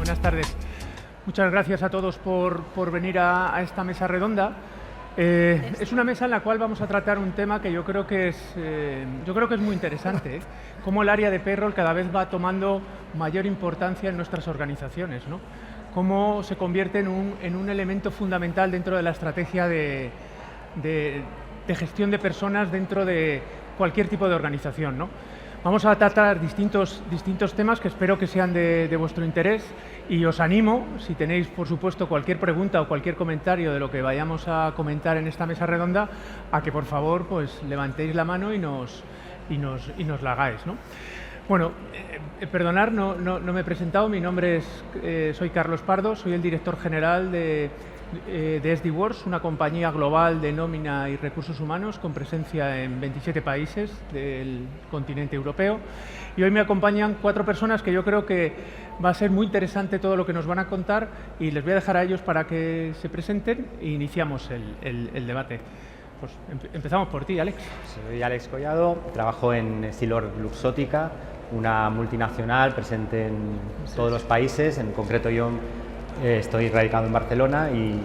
Buenas tardes. Muchas gracias a todos por venir a esta mesa redonda. Es una mesa en la cual vamos a tratar un tema que yo creo que es muy interesante, cómo el área de payroll cada vez va tomando mayor importancia en nuestras organizaciones, ¿no? Cómo se convierte en un elemento fundamental dentro de la estrategia de gestión de personas dentro de cualquier tipo de organización, ¿no? Vamos a tratar distintos temas que espero que sean de vuestro interés y os animo, si tenéis por supuesto cualquier pregunta o cualquier comentario de lo que vayamos a comentar en esta mesa redonda, a que por favor pues levantéis la mano y nos la hagáis, ¿no? Bueno, perdonad, no me he presentado, mi nombre soy Carlos Pardo, soy el director general de SD-Works, una compañía global de nómina y recursos humanos con presencia en 27 países del continente europeo. Y hoy me acompañan 4 personas que yo creo que va a ser muy interesante todo lo que nos van a contar y les voy a dejar a ellos para que se presenten e iniciamos el debate. Pues empezamos por ti, Alex. Soy Alex Collado, trabajo en Essilor Luxótica, una multinacional presente en todos los países, en concreto yo estoy radicado en Barcelona y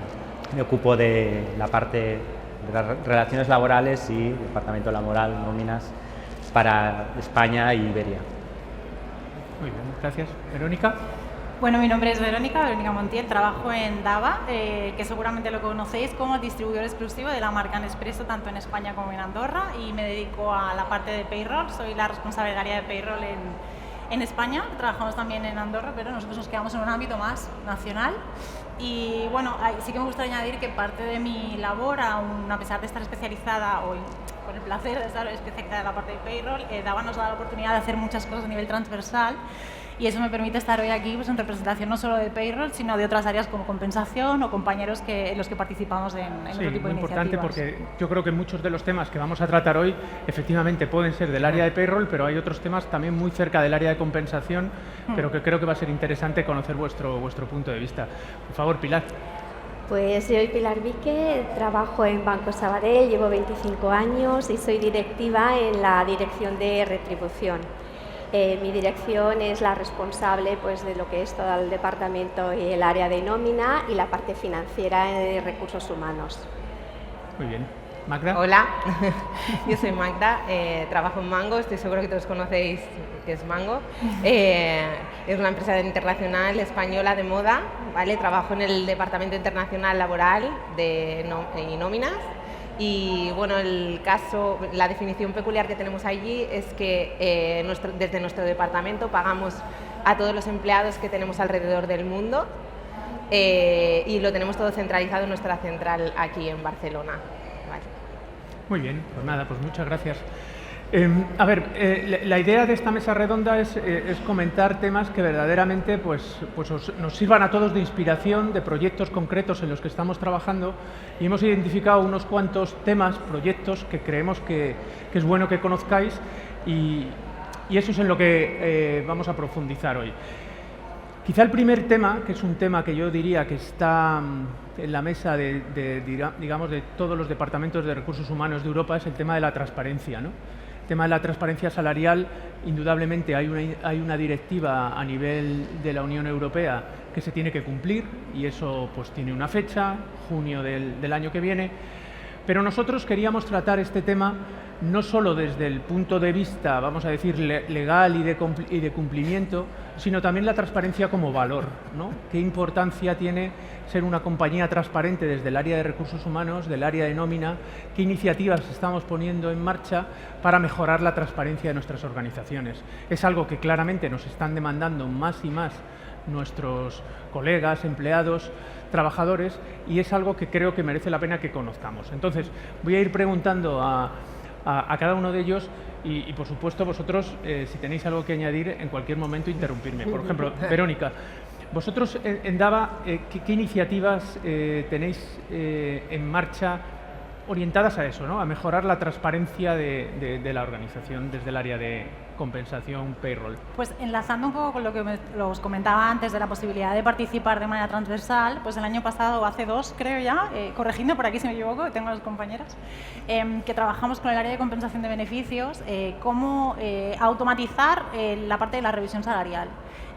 me ocupo de la parte de las relaciones laborales y departamento laboral, nóminas, para España y Iberia. Muy bien, gracias. Verónica. Bueno, mi nombre es Verónica Montiel, trabajo en Dava, que seguramente lo conocéis como distribuidor exclusivo de la marca Nespresso, tanto en España como en Andorra, y me dedico a la parte de payroll, soy la responsable del área de payroll en España, trabajamos también en Andorra, pero nosotros nos quedamos en un ámbito más nacional. Y bueno, sí que me gustaría añadir que parte de mi labor, a pesar de estar especializada o con el placer de estar especializada en la parte de payroll, Dava nos da la oportunidad de hacer muchas cosas a nivel transversal y eso me permite estar hoy aquí pues, en representación no solo de payroll, sino de otras áreas como compensación o compañeros en los que participamos en otro tipo de iniciativas. Sí, muy importante porque yo creo que muchos de los temas que vamos a tratar hoy efectivamente pueden ser del área de payroll, pero hay otros temas también muy cerca del área de compensación, pero que creo que va a ser interesante conocer vuestro punto de vista. Por favor, Pilar. Pues soy Pilar Vique, trabajo en Banco Sabadell, llevo 25 años y soy directiva en la dirección de retribución. Mi dirección es la responsable pues, de lo que es todo el departamento y el área de nómina y la parte financiera de recursos humanos. Muy bien. Magda. Hola, yo soy Magda, trabajo en Mango, estoy seguro que todos conocéis qué es Mango. Es una empresa internacional española de moda, ¿vale? Trabajo en el departamento internacional laboral y nóminas. Y bueno, la definición peculiar que tenemos allí es que desde nuestro departamento pagamos a todos los empleados que tenemos alrededor del mundo y lo tenemos todo centralizado en nuestra central aquí en Barcelona. Vale. Muy bien, pues nada, pues muchas gracias. La idea de esta mesa redonda es comentar temas que verdaderamente nos sirvan a todos de inspiración, de proyectos concretos en los que estamos trabajando y hemos identificado unos cuantos temas, proyectos que creemos que es bueno que conozcáis y eso es en lo que vamos a profundizar hoy. Quizá el primer tema, que es un tema que yo diría que está en la mesa digamos, de todos los departamentos de recursos humanos de Europa, es el tema de la transparencia, ¿no? El tema de la transparencia salarial, indudablemente hay una directiva a nivel de la Unión Europea que se tiene que cumplir y eso pues tiene una fecha, junio del año que viene, pero nosotros queríamos tratar este tema no solo desde el punto de vista, vamos a decir, legal y de cumplimiento, sino también la transparencia como valor, ¿no? ¿Qué importancia tiene ser una compañía transparente desde el área de recursos humanos, del área de nómina? ¿Qué iniciativas estamos poniendo en marcha para mejorar la transparencia de nuestras organizaciones? Es algo que claramente nos están demandando más y más nuestros colegas, empleados, trabajadores, y es algo que creo que merece la pena que conozcamos. Entonces, voy a ir preguntando a cada uno de ellos y por supuesto vosotros, si tenéis algo que añadir, en cualquier momento interrumpirme. Por ejemplo, Verónica, vosotros en Dava, ¿qué iniciativas tenéis en marcha orientadas a eso, ¿no? A mejorar la transparencia de la organización desde el área de compensación, payroll? Pues enlazando un poco con lo que os comentaba antes de la posibilidad de participar de manera transversal, pues el año pasado, hace 2 creo ya, corregidme por aquí si me equivoco, que tengo a las compañeras, que trabajamos con el área de compensación de beneficios, cómo automatizar la parte de la revisión salarial.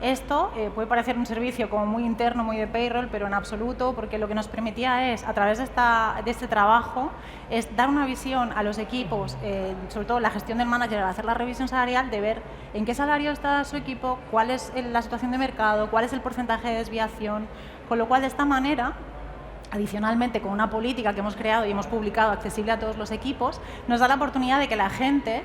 Esto puede parecer un servicio como muy interno, muy de payroll, pero en absoluto, porque lo que nos permitía es, a través de este trabajo, es dar una visión a los equipos, sobre todo la gestión del manager al hacer la revisión salarial, de ver en qué salario está su equipo, cuál es la situación de mercado, cuál es el porcentaje de desviación, con lo cual de esta manera, adicionalmente, con una política que hemos creado y hemos publicado accesible a todos los equipos, nos da la oportunidad de que la gente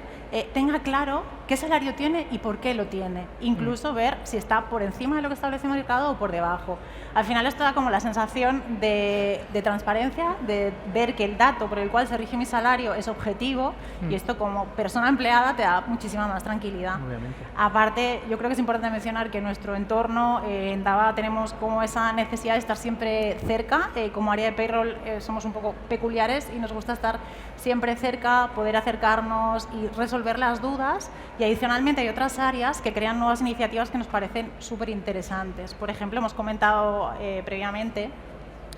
tenga claro qué salario tiene y por qué lo tiene. Incluso ver si está por encima de lo que establece el mercado o por debajo. Al final esto da como la sensación de transparencia, de ver que el dato por el cual se rige mi salario es objetivo y esto como persona empleada te da muchísima más tranquilidad. Obviamente. Aparte, yo creo que es importante mencionar que en nuestro entorno, en Dava, tenemos como esa necesidad de estar siempre cerca. Como área de payroll somos un poco peculiares y nos gusta estar siempre cerca, poder acercarnos y resolver las dudas. Y adicionalmente hay otras áreas que crean nuevas iniciativas que nos parecen súper interesantes. Por ejemplo, hemos comentado previamente,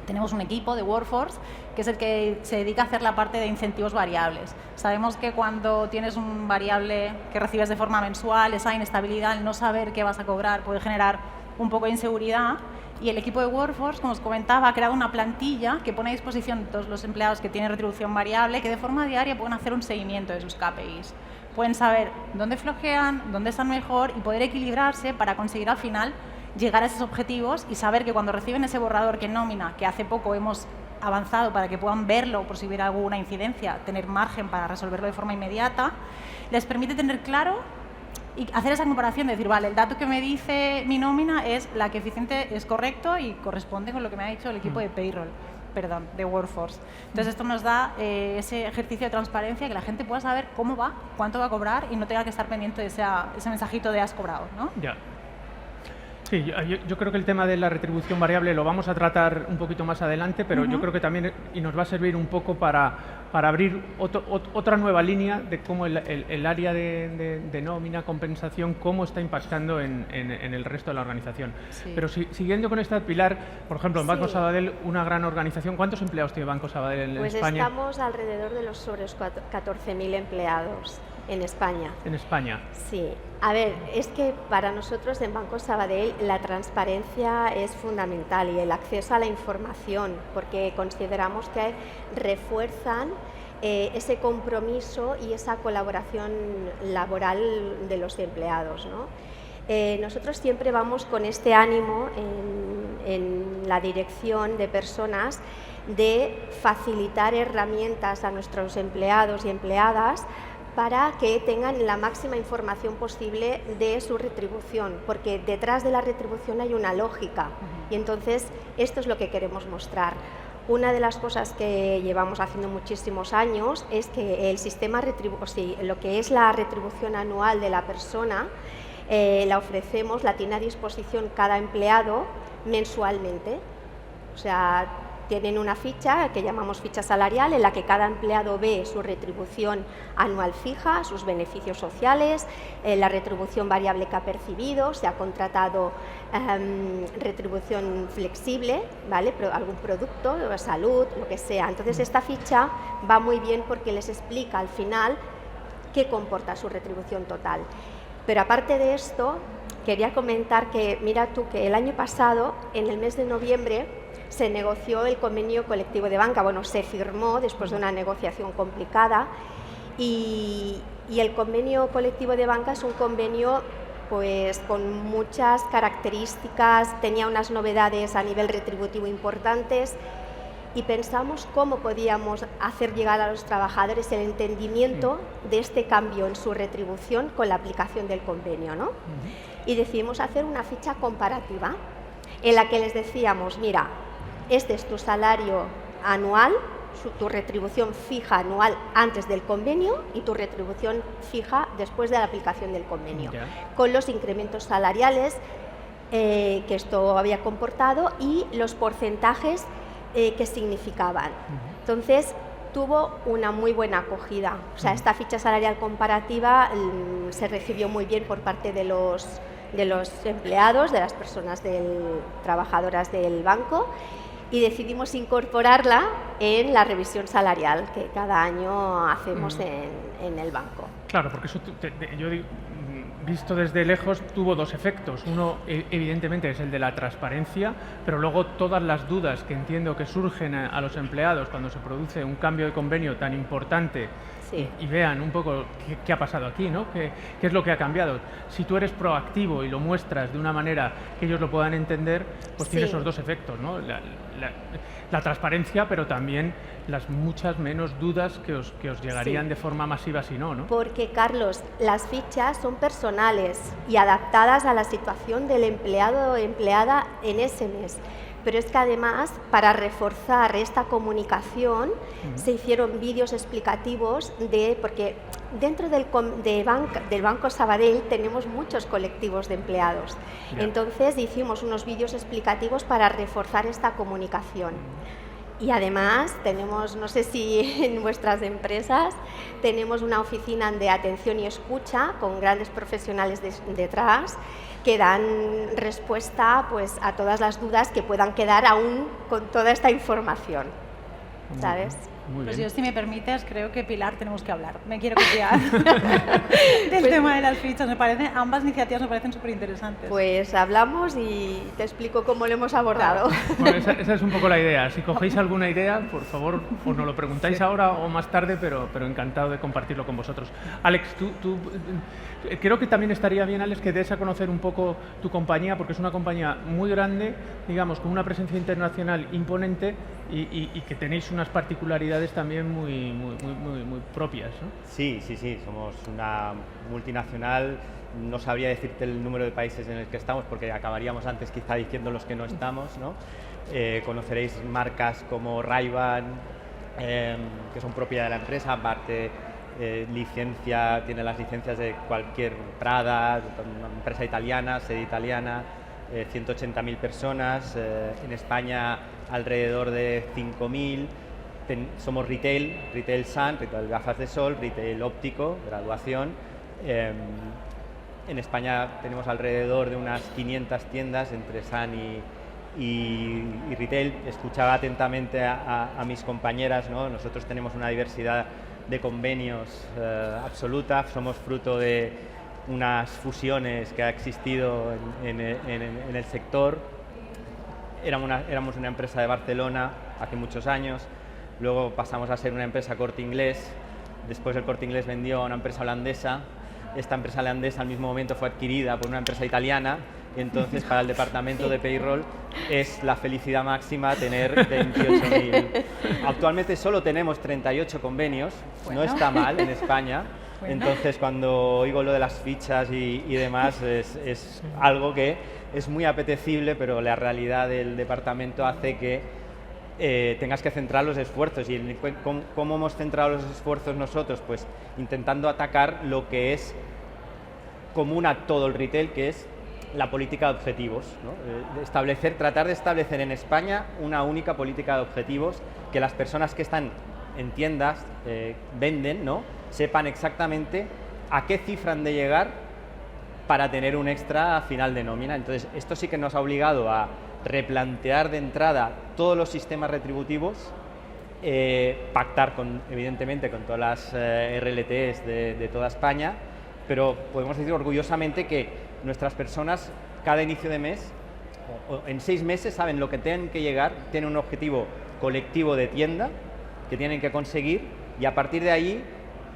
tenemos un equipo de Workforce que es el que se dedica a hacer la parte de incentivos variables. Sabemos que cuando tienes un variable que recibes de forma mensual, esa inestabilidad, el no saber qué vas a cobrar puede generar un poco de inseguridad. Y el equipo de Workforce, como os comentaba, ha creado una plantilla que pone a disposición de todos los empleados que tienen retribución variable, que de forma diaria pueden hacer un seguimiento de sus KPIs. Pueden saber dónde flojean, dónde están mejor y poder equilibrarse para conseguir al final llegar a esos objetivos y saber que cuando reciben ese borrador que nómina, que hace poco hemos avanzado para que puedan verlo por si hubiera alguna incidencia, tener margen para resolverlo de forma inmediata, les permite tener claro y hacer esa comparación de decir, vale, el dato que me dice mi nómina es la que eficiente es correcto y corresponde con lo que me ha dicho el equipo de payroll, perdón, de Workforce. Entonces esto nos da ese ejercicio de transparencia, que la gente pueda saber cómo va, cuánto va a cobrar y no tenga que estar pendiente de ese mensajito de has cobrado, ¿no? Ya. Sí, yo creo que el tema de la retribución variable lo vamos a tratar un poquito más adelante, pero yo creo que también y nos va a servir un poco para abrir otra nueva línea de cómo el área de nómina, compensación, cómo está impactando en el resto de la organización. Sí. Pero siguiendo con esta, Pilar, por ejemplo, en Banco Sí. Sabadell, una gran organización. ¿Cuántos empleados tiene Banco Sabadell en Pues España? estamos alrededor de los 14.000 empleados en España. En España. Sí, a ver, es que para nosotros en Banco Sabadell la transparencia es fundamental y el acceso a la información, porque consideramos que refuerzan ese compromiso y esa colaboración laboral de los empleados, ¿no? Nosotros siempre vamos con este ánimo en la dirección de personas de facilitar herramientas a nuestros empleados y empleadas para que tengan la máxima información posible de su retribución, porque detrás de la retribución hay una lógica y entonces esto es lo que queremos mostrar. Una de las cosas que llevamos haciendo muchísimos años es que el sistema lo que es la retribución anual de la persona, la ofrecemos, la tiene a disposición cada empleado mensualmente. O sea, tienen una ficha que llamamos ficha salarial en la que cada empleado ve su retribución anual fija, sus beneficios sociales, la retribución variable que ha percibido, si ha contratado retribución flexible, ¿vale? Algún producto, salud, lo que sea. Entonces esta ficha va muy bien porque les explica al final qué comporta su retribución total. Pero aparte de esto, quería comentar que, mira tú, que el año pasado, en el mes de noviembre, se negoció el convenio colectivo de banca. Bueno, se firmó después de una negociación complicada y el convenio colectivo de banca es un convenio pues con muchas características, tenía unas novedades a nivel retributivo importantes y pensamos cómo podíamos hacer llegar a los trabajadores el entendimiento de este cambio en su retribución con la aplicación del convenio, ¿no? Y decidimos hacer una ficha comparativa en la que les decíamos, mira, este es tu salario anual, tu retribución fija anual antes del convenio y tu retribución fija después de la aplicación del convenio, con los incrementos salariales que esto había comportado y los porcentajes que significaban. Entonces, tuvo una muy buena acogida. O sea, esta ficha salarial comparativa se recibió muy bien por parte de los empleados, de las personas trabajadoras del banco, y decidimos incorporarla en la revisión salarial que cada año hacemos en el banco. Claro, porque eso yo digo, visto desde lejos tuvo dos efectos. Uno, evidentemente, es el de la transparencia, pero luego todas las dudas que entiendo que surgen a los empleados cuando se produce un cambio de convenio tan importante. Sí. Y vean un poco qué ha pasado aquí, ¿no? ¿Qué es lo que ha cambiado? Si tú eres proactivo y lo muestras de una manera que ellos lo puedan entender, pues tiene esos dos efectos, ¿no? La transparencia, pero también las muchas menos dudas que os llegarían de forma masiva si no, ¿no? Porque, Carlos, las fichas son personales y adaptadas a la situación del empleado o empleada en ese mes. Pero es que además, para reforzar esta comunicación, se hicieron vídeos explicativos porque dentro del Banco Sabadell tenemos muchos colectivos de empleados. Entonces hicimos unos vídeos explicativos para reforzar esta comunicación. Y además tenemos, no sé si en vuestras empresas, tenemos una oficina de atención y escucha con grandes profesionales detrás que dan respuesta pues, a todas las dudas que puedan quedar aún con toda esta información, ¿sabes? Muy pues bien. yo, si me permites, creo que Pilar tenemos que hablar. Me quiero copiar del tema de las fichas. Ambas iniciativas me parecen súper interesantes. Pues hablamos y te explico cómo lo hemos abordado. Bueno, esa es un poco la idea. Si cogéis alguna idea, por favor, os nos lo preguntáis ahora o más tarde, pero encantado de compartirlo con vosotros. Alex, tú creo que también estaría bien, Alex, que des a conocer un poco tu compañía, porque es una compañía muy grande, digamos, con una presencia internacional imponente y que tenéis unas particularidades también muy propias, ¿no? Sí, somos una multinacional. No sabría decirte el número de países en el que estamos porque acabaríamos antes quizá diciendo los que no estamos, ¿no? Conoceréis marcas como Ray-Ban, que son propiedad de la empresa, aparte tiene las licencias de cualquier Prada, una empresa italiana, sede italiana, 180.000 personas, en España alrededor de 5.000. Somos retail sun, retail gafas de sol, retail óptico, graduación. En España tenemos alrededor de unas 500 tiendas entre sun y retail. Escuchaba atentamente a mis compañeras, ¿no? Nosotros tenemos una diversidad de convenios absoluta, somos fruto de unas fusiones que ha existido en el sector. Éramos una empresa de Barcelona hace muchos años. Luego pasamos a ser una empresa Corte Inglés, después el Corte Inglés vendió a una empresa holandesa, esta empresa holandesa al mismo momento fue adquirida por una empresa italiana, y entonces para el departamento de payroll es la felicidad máxima tener 28.000. Actualmente solo tenemos 38 convenios, no está mal en España, entonces cuando oigo lo de las fichas y demás es algo que es muy apetecible, pero la realidad del departamento hace que tengas que centrar los esfuerzos. ¿Y cómo hemos centrado los esfuerzos nosotros? Pues intentando atacar lo que es común a todo el retail, que es la política de objetivos, ¿no? Tratar de establecer en España una única política de objetivos, que las personas que están en tiendas, venden, ¿no? Sepan exactamente a qué cifra han de llegar para tener un extra a final de nómina. Entonces, esto sí que nos ha obligado a replantear de entrada todos los sistemas retributivos, pactar evidentemente con todas las RLTs de toda España, pero podemos decir orgullosamente que nuestras personas cada inicio de mes, o en 6 meses, saben lo que tienen que llegar, tienen un objetivo colectivo de tienda que tienen que conseguir, y a partir de ahí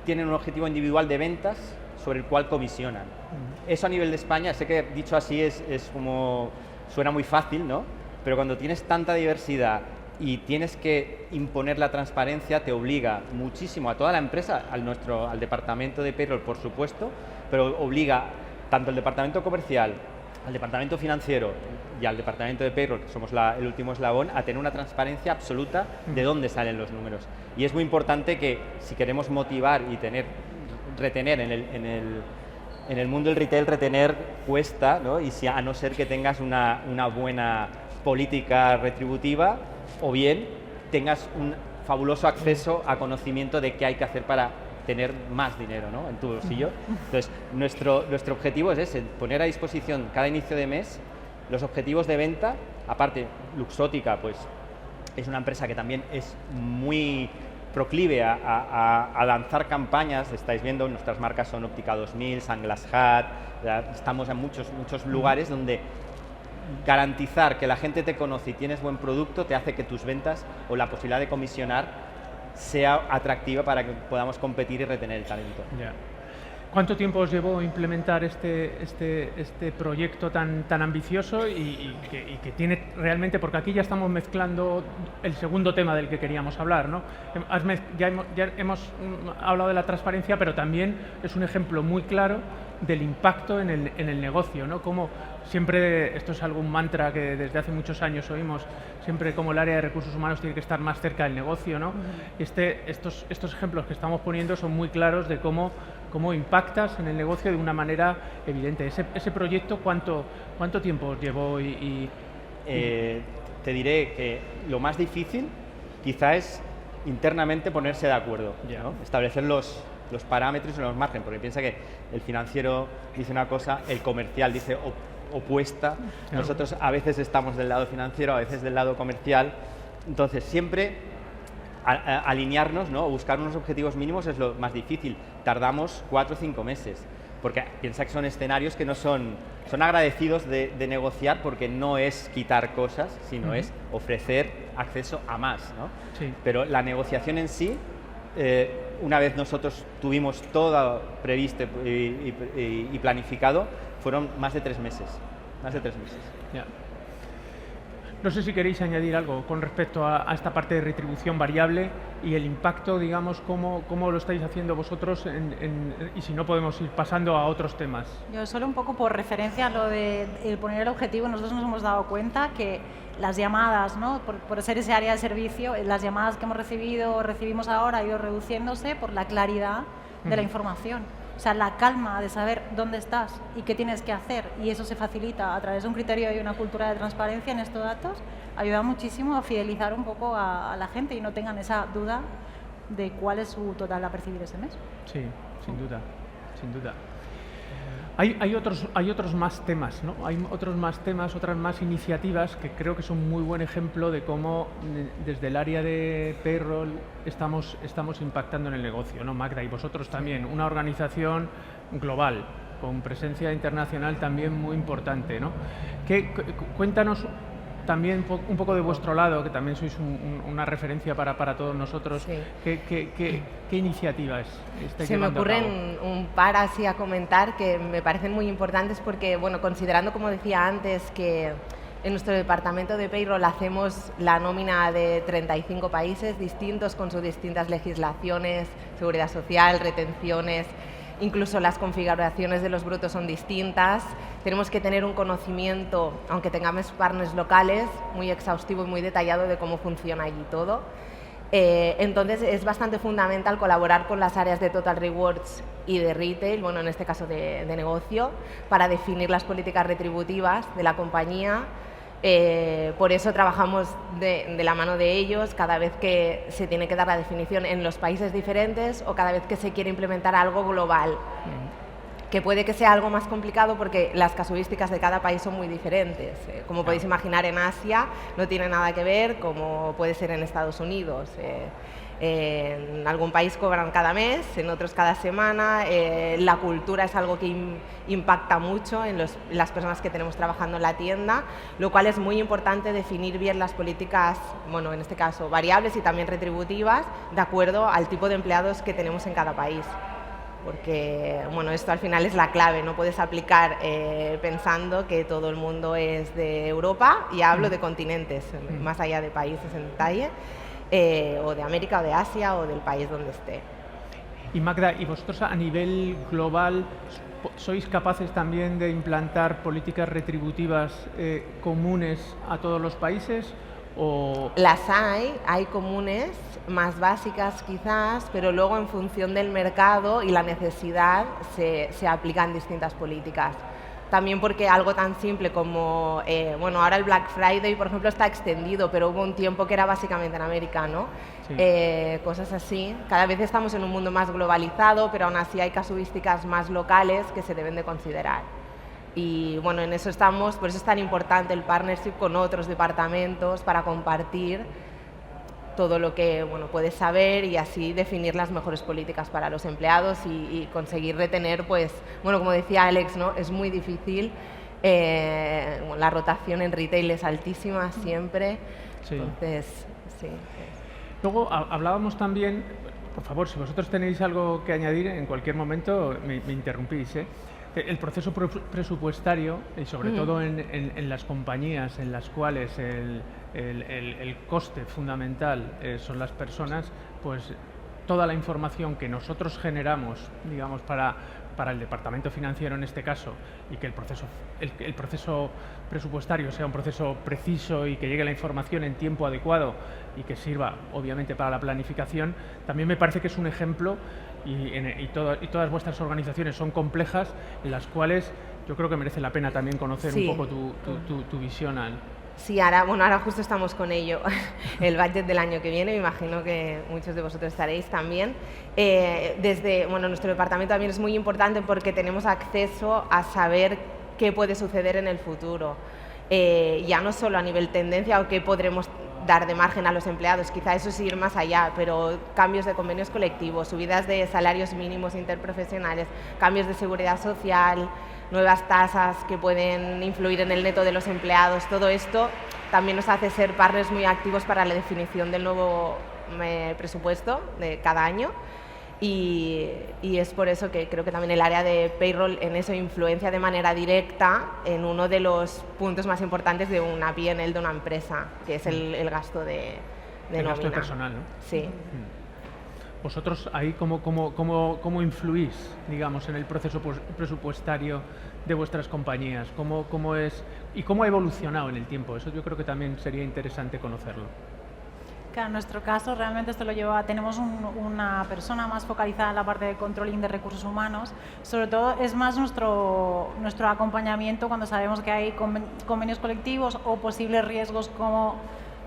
tienen un objetivo individual de ventas sobre el cual comisionan. Eso a nivel de España, sé que dicho así es como suena muy fácil, ¿no? Pero cuando tienes tanta diversidad y tienes que imponer la transparencia, te obliga muchísimo a toda la empresa, al departamento de payroll, por supuesto, pero obliga tanto al departamento comercial, al departamento financiero y al departamento de payroll, que somos el último eslabón, a tener una transparencia absoluta de dónde salen los números. Y es muy importante que, si queremos motivar y retener en el mundo del retail, retener cuesta, ¿no? Y a no ser que tengas una buena política retributiva, o bien tengas un fabuloso acceso a conocimiento de qué hay que hacer para tener más dinero, ¿no? En tu bolsillo. Entonces, nuestro objetivo es ese, poner a disposición cada inicio de mes los objetivos de venta. Aparte, Luxótica, pues, es una empresa que también es muy proclive a lanzar campañas. Estáis viendo, nuestras marcas son Óptica 2000, Sunglass Hut, estamos en muchos lugares donde garantizar que la gente te conoce y tienes buen producto te hace que tus ventas o la posibilidad de comisionar sea atractiva para que podamos competir y retener el talento. Yeah. ¿Cuánto tiempo os llevó implementar este proyecto tan ambicioso y que tiene realmente, porque aquí ya estamos mezclando el segundo tema del que queríamos hablar, ¿no? Ya hemos hablado de la transparencia, pero también es un ejemplo muy claro del impacto en el negocio, ¿no? Como siempre, esto es algún mantra que desde hace muchos años oímos, siempre como el área de recursos humanos tiene que estar más cerca del negocio, ¿no? Estos ejemplos que estamos poniendo son muy claros de cómo impactas en el negocio de una manera evidente. Ese proyecto, ¿cuánto tiempo os llevó? Te diré que lo más difícil quizá es internamente ponerse de acuerdo, ¿no? Establecer los parámetros y los márgenes, porque piensa que el financiero dice una cosa, el comercial dice opuesta. Nosotros a veces estamos del lado financiero, a veces del lado comercial, entonces siempre alinearnos, ¿no? Buscar unos objetivos mínimos es lo más difícil. Tardamos 4 o 5 meses, porque piensa que son escenarios que no son agradecidos de negociar, porque no es quitar cosas, sino es ofrecer acceso a más, ¿no? Sí. Pero la negociación en sí, una vez nosotros tuvimos todo previsto y planificado, fueron más de 3 meses. Más de 3 meses. Yeah. No sé si queréis añadir algo con respecto a esta parte de retribución variable y el impacto, digamos, cómo lo estáis haciendo vosotros y si no podemos ir pasando a otros temas. Yo solo un poco por referencia a lo de poner el objetivo, nosotros nos hemos dado cuenta que las llamadas, ¿no? por ser ese área de servicio, las llamadas que recibimos ahora ha ido reduciéndose por la claridad de la información. O sea, la calma de saber dónde estás y qué tienes que hacer, y eso se facilita a través de un criterio y una cultura de transparencia en estos datos, ayuda muchísimo a fidelizar un poco a la gente y no tengan esa duda de cuál es su total a percibir ese mes. Sí, sin duda, sin duda. Hay otros más temas, ¿no? Hay otros más temas, otras más iniciativas que creo que son un muy buen ejemplo de cómo desde el área de payroll estamos impactando en el negocio, ¿no, Magda? Y vosotros también, una organización global, con presencia internacional también muy importante, ¿no? Cuéntanos también un poco de vuestro lado, que también sois una referencia para todos nosotros. Sí. ¿Qué iniciativas estáis llevando a cabo? Se me ocurren un par así a comentar que me parecen muy importantes porque, bueno, considerando, como decía antes, que en nuestro departamento de payroll hacemos la nómina de 35 países distintos con sus distintas legislaciones, seguridad social, retenciones, incluso las configuraciones de los brutos son distintas. Tenemos que tener un conocimiento, aunque tengamos partners locales, muy exhaustivo y muy detallado de cómo funciona allí todo. Entonces es bastante fundamental colaborar con las áreas de Total Rewards y de Retail, bueno, en este caso de negocio, para definir las políticas retributivas de la compañía. Por eso trabajamos de la mano de ellos cada vez que se tiene que dar la definición en los países diferentes o cada vez que se quiere implementar algo global, que puede que sea algo más complicado porque las casuísticas de cada país son muy diferentes. Como podéis imaginar, en Asia no tiene nada que ver como puede ser en Estados Unidos. En algún país cobran cada mes, en otros cada semana. La cultura es algo que impacta mucho en las personas que tenemos trabajando en la tienda, lo cual es muy importante definir bien las políticas, bueno, en este caso variables y también retributivas, de acuerdo al tipo de empleados que tenemos en cada país. Porque, bueno, esto al final es la clave, no puedes aplicar pensando que todo el mundo es de Europa, y hablo de continentes, más allá de países en detalle. O de América o de Asia o del país donde esté. Y Magda, ¿y vosotros a nivel global sois capaces también de implantar políticas retributivas comunes a todos los países? ¿O? Las hay comunes, más básicas quizás, pero luego en función del mercado y la necesidad se aplican distintas políticas. También porque algo tan simple como, bueno, ahora el Black Friday, por ejemplo, está extendido, pero hubo un tiempo que era básicamente en América, ¿no? Sí. Cosas así. Cada vez estamos en un mundo más globalizado, pero aún así hay casuísticas más locales que se deben de considerar. Y bueno, en eso estamos, por eso es tan importante el partnership con otros departamentos para compartir todo lo que puedes saber y así definir las mejores políticas para los empleados y conseguir retener, pues, como decía Alex, ¿no? Es muy difícil, la rotación en retail es altísima siempre, Sí. entonces, sí. Luego hablábamos también, por favor, si vosotros tenéis algo que añadir, en cualquier momento me interrumpís, ¿eh? El proceso presupuestario, y sobre todo en las compañías en las cuales el coste fundamental son las personas, pues toda la información que nosotros generamos, digamos, para el departamento financiero en este caso, y que el proceso presupuestario sea un proceso preciso y que llegue la información en tiempo adecuado y que sirva obviamente para la planificación, también me parece que es un ejemplo, y todas vuestras organizaciones son complejas, en las cuales yo creo que merece la pena también conocer un poco tu visión al... Sí, ahora justo estamos con ello, el budget del año que viene, me imagino que muchos de vosotros estaréis también. Desde nuestro departamento también es muy importante porque tenemos acceso a saber qué puede suceder en el futuro, ya no solo a nivel tendencia o qué podremos dar de margen a los empleados, quizá eso es ir más allá, pero cambios de convenios colectivos, subidas de salarios mínimos interprofesionales, cambios de seguridad social, nuevas tasas que pueden influir en el neto de los empleados, todo esto también nos hace ser partners muy activos para la definición del nuevo presupuesto de cada año y es por eso que creo que también el área de payroll en eso influencia de manera directa en uno de los puntos más importantes de una P&L de una empresa, que es el gasto de nómina. Gasto personal, ¿no? Sí. ¿Vosotros ahí cómo influís, digamos, en el proceso presupuestario de vuestras compañías? ¿Cómo es y cómo ha evolucionado en el tiempo? Eso yo creo que también sería interesante conocerlo. Claro, en nuestro caso realmente esto lo lleva, tenemos una persona más focalizada en la parte de controlling de recursos humanos, sobre todo es más nuestro acompañamiento cuando sabemos que hay convenios colectivos o posibles riesgos como,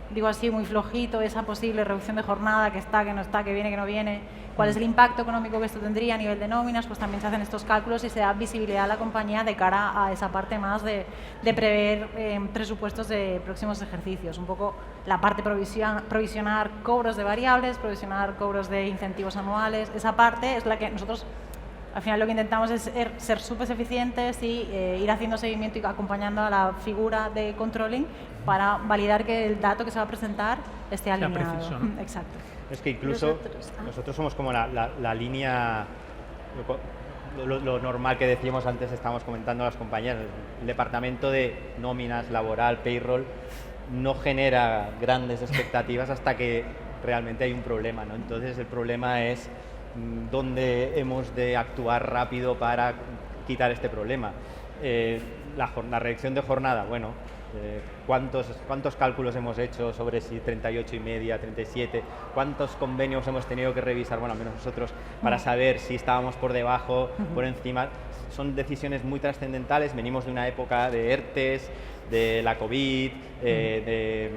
digo así, muy flojito, esa posible reducción de jornada que está, que no está, que viene, que no viene, cuál es el impacto económico que esto tendría a nivel de nóminas, pues también se hacen estos cálculos y se da visibilidad a la compañía de cara a esa parte más de prever presupuestos de próximos ejercicios. Un poco la parte provisionar cobros de variables, provisionar cobros de incentivos anuales, esa parte es la que nosotros al final lo que intentamos es ser súper eficientes y ir haciendo seguimiento y acompañando a la figura de controlling para validar que el dato que se va a presentar esté alineado. Preciso, ¿no? Exacto. Es que incluso nosotros somos como la línea, lo normal que decíamos antes, estábamos comentando a las compañías, el departamento de nóminas, laboral, payroll, no genera grandes expectativas hasta que realmente hay un problema, ¿no? Entonces el problema es dónde hemos de actuar rápido para quitar este problema. La reducción de jornada, bueno, ¿cuántos cálculos hemos hecho sobre si 38,5, 37? ¿Cuántos convenios hemos tenido que revisar, bueno, al menos nosotros, para saber si estábamos por debajo, por encima? Son decisiones muy trascendentales, venimos de una época de ERTES, de la COVID, de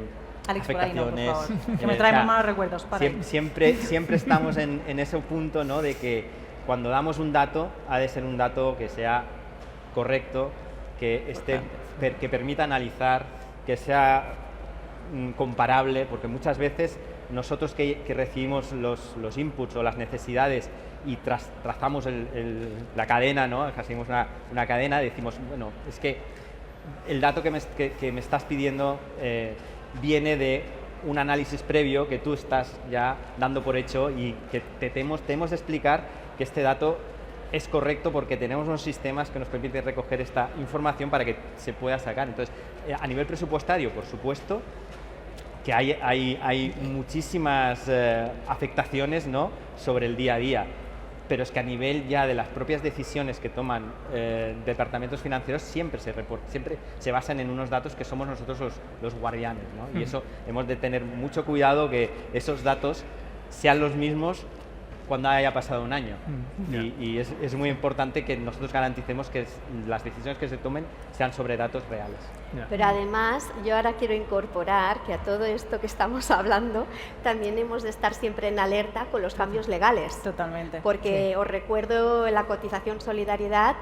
Alex, afectaciones. por favor, que me trae muy malos recuerdos. Siempre estamos en ese punto, ¿no?, de que cuando damos un dato, ha de ser un dato que sea correcto, que permita analizar, que sea comparable, porque muchas veces nosotros que recibimos los inputs o las necesidades y trazamos la cadena, ¿no?, hacemos una cadena, decimos, bueno, es que el dato que me estás pidiendo viene de un análisis previo que tú estás ya dando por hecho y que te hemos de explicar que este dato es correcto porque tenemos unos sistemas que nos permiten recoger esta información para que se pueda sacar. Entonces, a nivel presupuestario, por supuesto, que hay muchísimas afectaciones, ¿no?, sobre el día a día, pero es que a nivel ya de las propias decisiones que toman departamentos financieros siempre se basan en unos datos que somos nosotros los guardianes, ¿no? Y eso hemos de tener mucho cuidado que esos datos sean los mismos cuando haya pasado un año. Ya. Y es muy importante que nosotros garanticemos que las decisiones que se tomen sean sobre datos reales. Ya. Pero además, yo ahora quiero incorporar que a todo esto que estamos hablando, también hemos de estar siempre en alerta con los cambios legales. Totalmente. Porque os recuerdo la cotización solidaridad,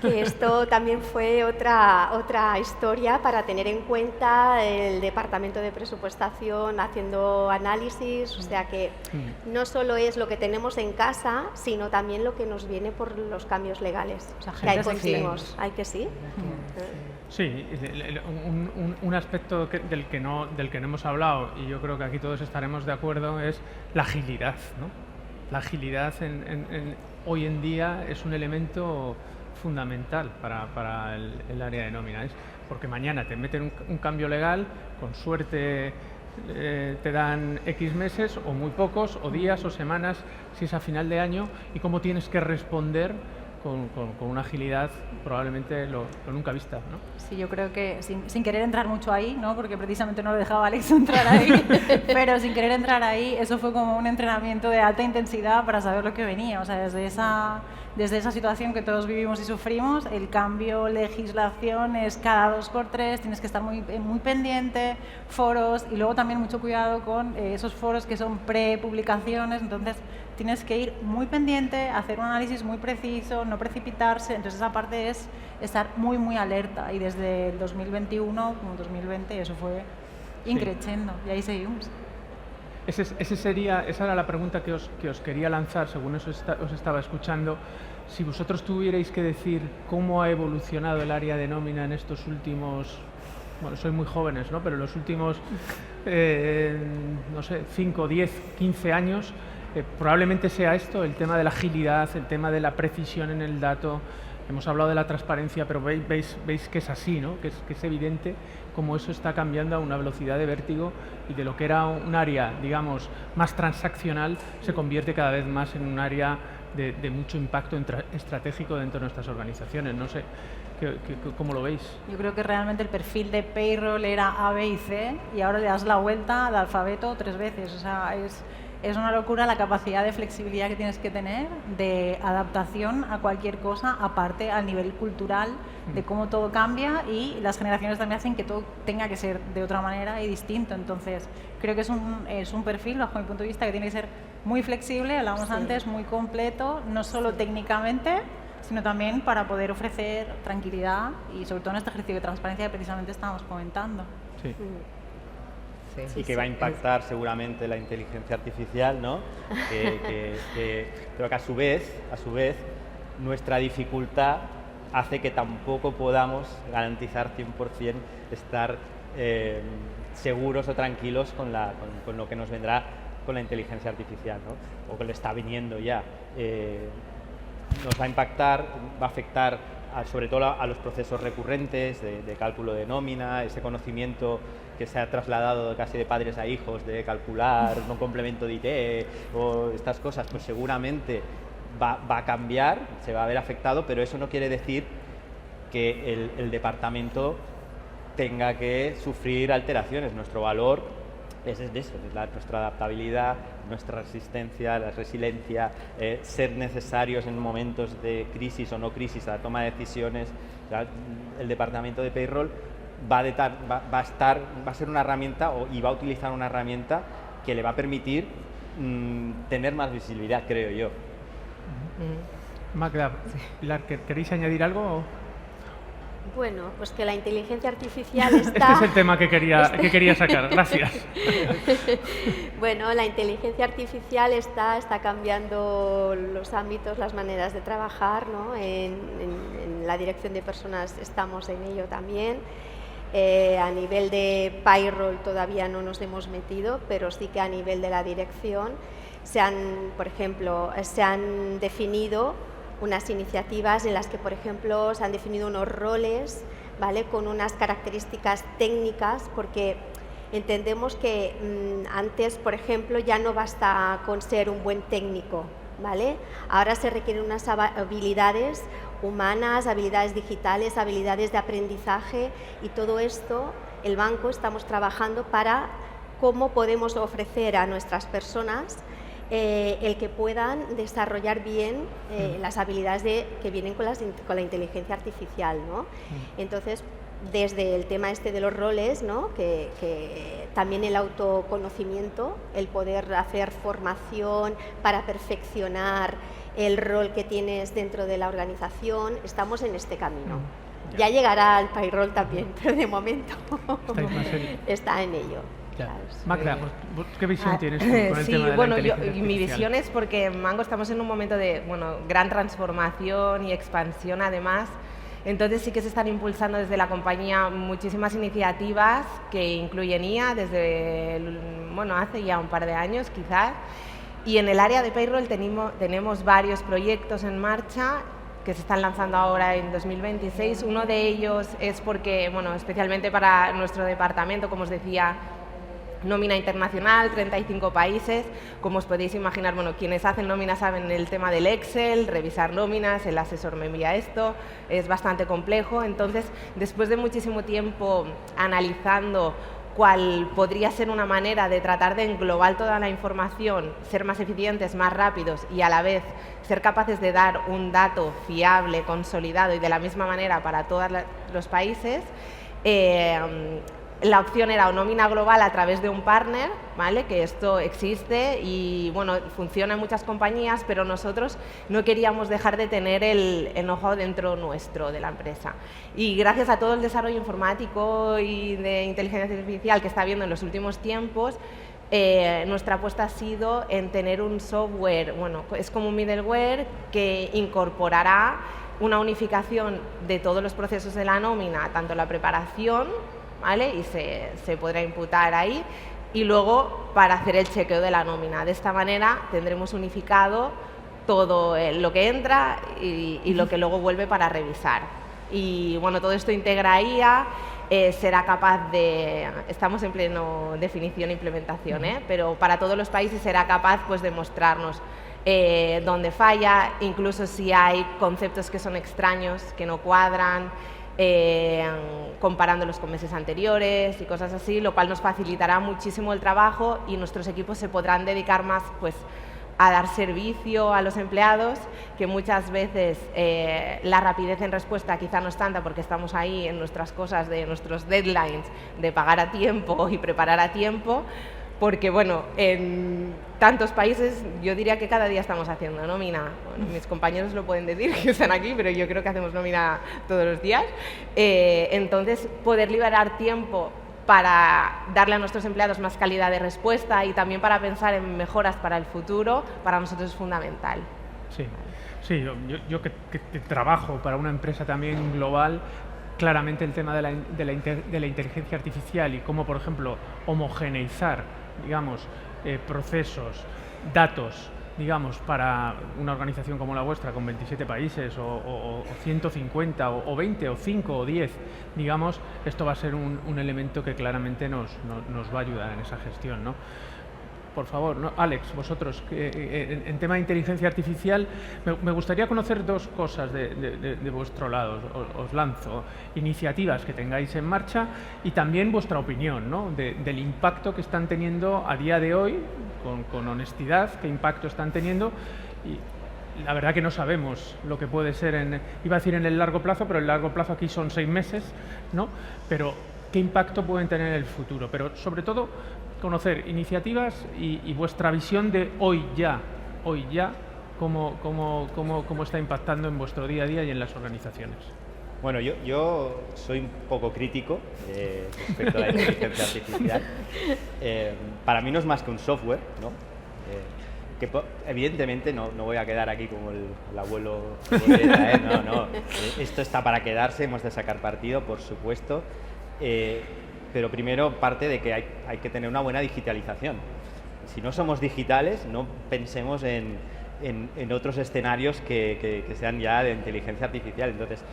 que esto también fue otra historia para tener en cuenta el Departamento de Presupuestación haciendo análisis, o sea que no solo es lo que tenemos en casa, sino también lo que nos viene por los cambios legales. O sea, que hay gente continuos, hay que sí. Sí, un aspecto del que no hemos hablado, y yo creo que aquí todos estaremos de acuerdo, es la agilidad, ¿no? La agilidad hoy en día es un elemento fundamental para el área de nómina, porque mañana te meten un cambio legal, con suerte te dan X meses o muy pocos, o días o semanas, si es a final de año, y cómo tienes que responder con una agilidad probablemente lo nunca vista, ¿no? Sí, yo creo que sin querer entrar mucho ahí, ¿no? Porque precisamente no lo dejaba Alex entrar ahí, pero sin querer entrar ahí, eso fue como un entrenamiento de alta intensidad para saber lo que venía. O sea, desde esa situación que todos vivimos y sufrimos, el cambio, legislación es cada 2x3, tienes que estar muy pendiente, foros, y luego también mucho cuidado con esos foros que son pre-publicaciones, entonces tienes que ir muy pendiente, hacer un análisis muy preciso, no precipitarse, entonces esa parte es estar muy alerta, y desde el 2021 como 2020 eso fue increciendo, y ahí seguimos. Esa era la pregunta que os quería lanzar, según os estaba escuchando. Si vosotros tuvierais que decir cómo ha evolucionado el área de nómina en estos últimos, bueno, sois muy jóvenes, ¿no? Pero los últimos, no sé, 5, 10, 15 años, probablemente sea esto, el tema de la agilidad, el tema de la precisión en el dato. Hemos hablado de la transparencia, pero veis que es así, ¿no? Que es evidente cómo eso está cambiando a una velocidad de vértigo, y de lo que era un área, digamos, más transaccional, se convierte cada vez más en un área de mucho impacto estratégico dentro de nuestras organizaciones. No sé, ¿cómo lo veis? Yo creo que realmente el perfil de payroll era A, B y C, y ahora le das la vuelta al alfabeto 3 veces. O sea, es una locura la capacidad de flexibilidad que tienes que tener, de adaptación a cualquier cosa, aparte al nivel cultural, de cómo todo cambia, y las generaciones también hacen que todo tenga que ser de otra manera y distinto. Entonces, creo que es un perfil, bajo mi punto de vista, que tiene que ser muy flexible, hablábamos antes, muy completo, no solo técnicamente, sino también para poder ofrecer tranquilidad, y sobre todo en este ejercicio de transparencia que precisamente estábamos comentando. Sí. Y que va a impactar seguramente la inteligencia artificial, ¿no? Pero que a su vez, nuestra dificultad hace que tampoco podamos garantizar 100% estar seguros o tranquilos con lo que nos vendrá con la inteligencia artificial, ¿no? O que le está viniendo ya. Nos va a impactar, va a afectar sobre todo a los procesos recurrentes de cálculo de nómina, ese conocimiento que se ha trasladado casi de padres a hijos, de calcular un complemento de IT o estas cosas, pues seguramente va a cambiar, se va a ver afectado, pero eso no quiere decir que el departamento tenga que sufrir alteraciones. Nuestro valor es eso, nuestra adaptabilidad, nuestra resistencia, la resiliencia, ser necesarios en momentos de crisis o no crisis a la toma de decisiones. O sea, el departamento de payroll va a ser una herramienta y va a utilizar una herramienta que le va a permitir tener más visibilidad, creo yo. Magda, Pilar, ¿queréis añadir algo? Bueno, pues que la inteligencia artificial está... Este es el tema que quería sacar, gracias. Bueno, la inteligencia artificial está cambiando los ámbitos, las maneras de trabajar, ¿no? En la dirección de personas estamos en ello también. A nivel de payroll todavía no nos hemos metido, pero sí que a nivel de la dirección por ejemplo, se han definido unas iniciativas en las que, por ejemplo, se han definido unos roles, ¿vale? Con unas características técnicas, porque entendemos que antes, por ejemplo, ya no basta con ser un buen técnico, ¿vale? Ahora se requieren unas habilidades humanas, habilidades digitales, habilidades de aprendizaje, y todo esto, el banco, estamos trabajando para cómo podemos ofrecer a nuestras personas el que puedan desarrollar bien las habilidades que vienen con la inteligencia artificial, ¿no? Entonces, desde el tema de los roles, ¿no? que también el autoconocimiento, el poder hacer formación para perfeccionar el rol que tienes dentro de la organización, estamos en este camino. Ya llegará al payroll también, pero de momento está en ello. Claro. Magda, ¿qué visión tienes con el sí, tema de la bueno, inteligencia artificial? Mi visión es porque en Mango estamos en un momento de gran transformación y expansión además. Entonces sí que se están impulsando desde la compañía muchísimas iniciativas que incluyen IA desde, hace ya un par de años quizás. Y en el área de payroll tenemos varios proyectos en marcha que se están lanzando ahora en 2026. Uno de ellos es porque, especialmente para nuestro departamento, como os decía, nómina internacional, 35 países. Como os podéis imaginar, quienes hacen nómina saben el tema del Excel, revisar nóminas, el asesor me envía esto, es bastante complejo. Entonces, después de muchísimo tiempo analizando cuál podría ser una manera de tratar de englobar toda la información, ser más eficientes, más rápidos y a la vez ser capaces de dar un dato fiable, consolidado y de la misma manera para todos los países, la opción era o nómina global a través de un partner, ¿vale? Que esto existe y funciona en muchas compañías, pero nosotros no queríamos dejar de tener el know-how dentro nuestro de la empresa. Y gracias a todo el desarrollo informático y de inteligencia artificial que está habiendo en los últimos tiempos, nuestra apuesta ha sido en tener un software, es como un middleware que incorporará una unificación de todos los procesos de la nómina, tanto la preparación, ¿vale? Y se podrá imputar ahí, y luego para hacer el chequeo de la nómina. De esta manera tendremos unificado todo lo que entra y lo que luego vuelve para revisar. Y todo esto integra IA, será capaz de, estamos en pleno definición e implementación, pero para todos los países será capaz de mostrarnos dónde falla, incluso si hay conceptos que son extraños, que no cuadran, comparándolos con meses anteriores y cosas así, lo cual nos facilitará muchísimo el trabajo y nuestros equipos se podrán dedicar más a dar servicio a los empleados, que muchas veces la rapidez en respuesta quizá no es tanta porque estamos ahí en nuestras cosas, de nuestros deadlines, de pagar a tiempo y preparar a tiempo, porque en tantos países yo diría que cada día estamos haciendo nómina. Mis compañeros lo pueden decir que están aquí, pero yo creo que hacemos nómina todos los días. Entonces, poder liberar tiempo para darle a nuestros empleados más calidad de respuesta y también para pensar en mejoras para el futuro, para nosotros es fundamental. Sí, yo que trabajo para una empresa también global, claramente el tema de la inteligencia artificial y cómo, por ejemplo, homogeneizar, procesos, datos, para una organización como la vuestra, con 27 países, o 150, o 20, o 5, o 10, esto va a ser un elemento que claramente nos va a ayudar en esa gestión, ¿no? Por favor, ¿no? Alex, vosotros, en tema de inteligencia artificial, me gustaría conocer dos cosas de vuestro lado. Os lanzo iniciativas que tengáis en marcha y también vuestra opinión, ¿no? Del impacto que están teniendo a día de hoy, con honestidad, qué impacto están teniendo. Y la verdad que no sabemos lo que puede ser, iba a decir en el largo plazo, pero el largo plazo aquí son 6 meses, ¿no? Pero qué impacto pueden tener en el futuro. Pero sobre todo, conocer iniciativas y vuestra visión de hoy ya, cómo está impactando en vuestro día a día y en las organizaciones. Bueno, yo soy un poco crítico respecto a la inteligencia artificial. Para mí no es más que un software, ¿no? Que evidentemente no voy a quedar aquí como el abuelo boleta, no. Esto está para quedarse, hemos de sacar partido, por supuesto. Pero primero parte de que hay que tener una buena digitalización. Si no somos digitales, no pensemos en otros escenarios que sean ya de inteligencia artificial. Entonces,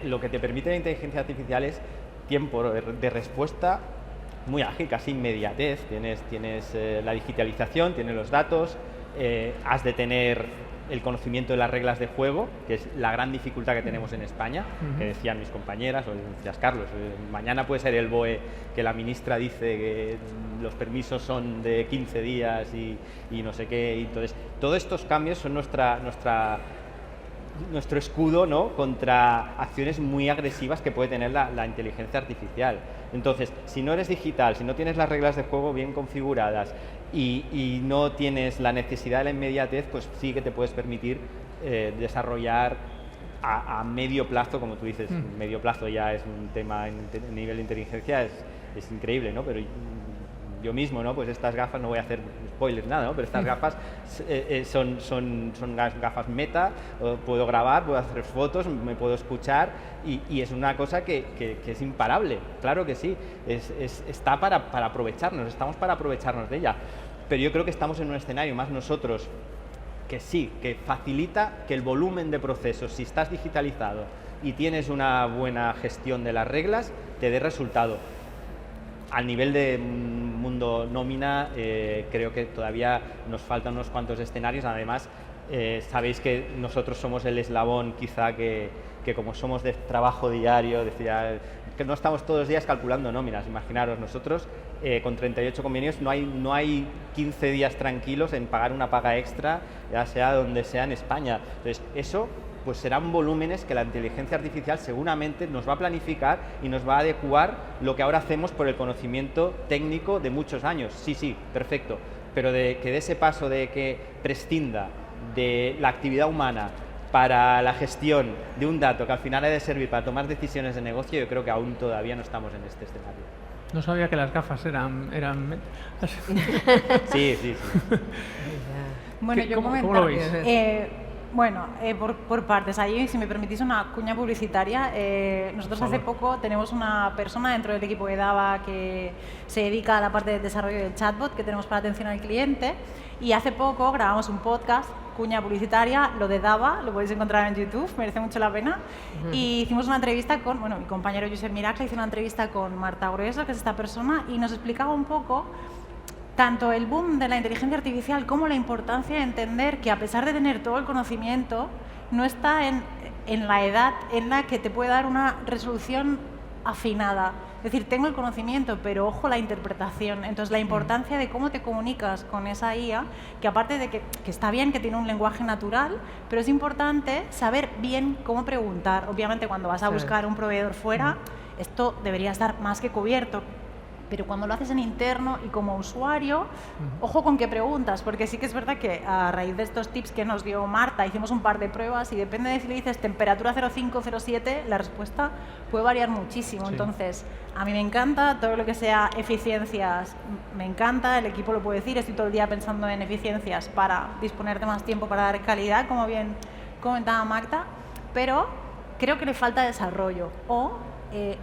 lo que te permite la inteligencia artificial es tiempo de respuesta muy ágil, casi inmediatez. Tienes la digitalización, tienes los datos, has de tener el conocimiento de las reglas de juego, que es la gran dificultad que tenemos en España, que decían mis compañeras, o decías Carlos, mañana puede ser el BOE que la ministra dice que los permisos son de 15 días y no sé qué, y entonces todos estos cambios son nuestro escudo, ¿no?, contra acciones muy agresivas que puede tener la inteligencia artificial. Entonces, si no eres digital, si no tienes las reglas de juego bien configuradas y no tienes la necesidad de la inmediatez, pues sí que te puedes permitir desarrollar a medio plazo, como tú dices. Medio plazo ya es un tema en nivel de inteligencia, es increíble, ¿no? Pero yo mismo, ¿no? Pues estas gafas, no voy a hacer spoilers, nada, ¿no? Pero estas gafas son gafas Meta, puedo grabar, puedo hacer fotos, me puedo escuchar y es una cosa que es imparable, claro que sí, está para aprovecharnos, estamos para aprovecharnos de ella, pero yo creo que estamos en un escenario, más nosotros, que sí, que facilita que el volumen de procesos, si estás digitalizado y tienes una buena gestión de las reglas, te dé resultado. Al nivel de mundo nómina, creo que todavía nos faltan unos cuantos escenarios. Además, sabéis que nosotros somos el eslabón quizá que como somos de trabajo diario, decía, que no estamos todos los días calculando nóminas. Imaginaros, nosotros con 38 convenios no hay 15 días tranquilos en pagar una paga extra, ya sea donde sea en España. Entonces, eso pues serán volúmenes que la inteligencia artificial seguramente nos va a planificar y nos va a adecuar lo que ahora hacemos por el conocimiento técnico de muchos años. Sí, perfecto, pero que de ese paso de que prescinda de la actividad humana para la gestión de un dato que al final ha de servir para tomar decisiones de negocio, yo creo que aún todavía no estamos en este escenario. No sabía que las gafas eran... Sí. Bueno, yo ¿Cómo lo veis? Bueno, por partes. Ahí, si me permitís una cuña publicitaria, nosotros hace poco tenemos una persona dentro del equipo de Dava que se dedica a la parte de desarrollo del chatbot que tenemos para atención al cliente, y hace poco grabamos un podcast, cuña publicitaria, lo de Dava, lo podéis encontrar en YouTube, merece mucho la pena, y hicimos una entrevista con, bueno, mi compañero Josep Miracle hizo una entrevista con Marta Grueso, que es esta persona, y nos explicaba un poco tanto el boom de la inteligencia artificial como la importancia de entender que, a pesar de tener todo el conocimiento, no está en la edad en la que te puede dar una resolución afinada. Es decir, tengo el conocimiento, pero ojo la interpretación. Entonces, la importancia de cómo te comunicas con esa IA, que aparte de que está bien que tiene un lenguaje natural, pero es importante saber bien cómo preguntar. Obviamente, cuando vas a buscar un proveedor fuera, esto debería estar más que cubierto. Pero cuando lo haces en interno y como usuario, ojo con qué preguntas, porque sí que es verdad que a raíz de estos tips que nos dio Marta, hicimos un par de pruebas y depende de si le dices temperatura 0,5, 0,7, la respuesta puede variar muchísimo. Sí. Entonces, a mí me encanta todo lo que sea eficiencias, me encanta, el equipo lo puede decir, estoy todo el día pensando en eficiencias para disponer de más tiempo para dar calidad, como bien comentaba Magda, pero creo que le falta desarrollo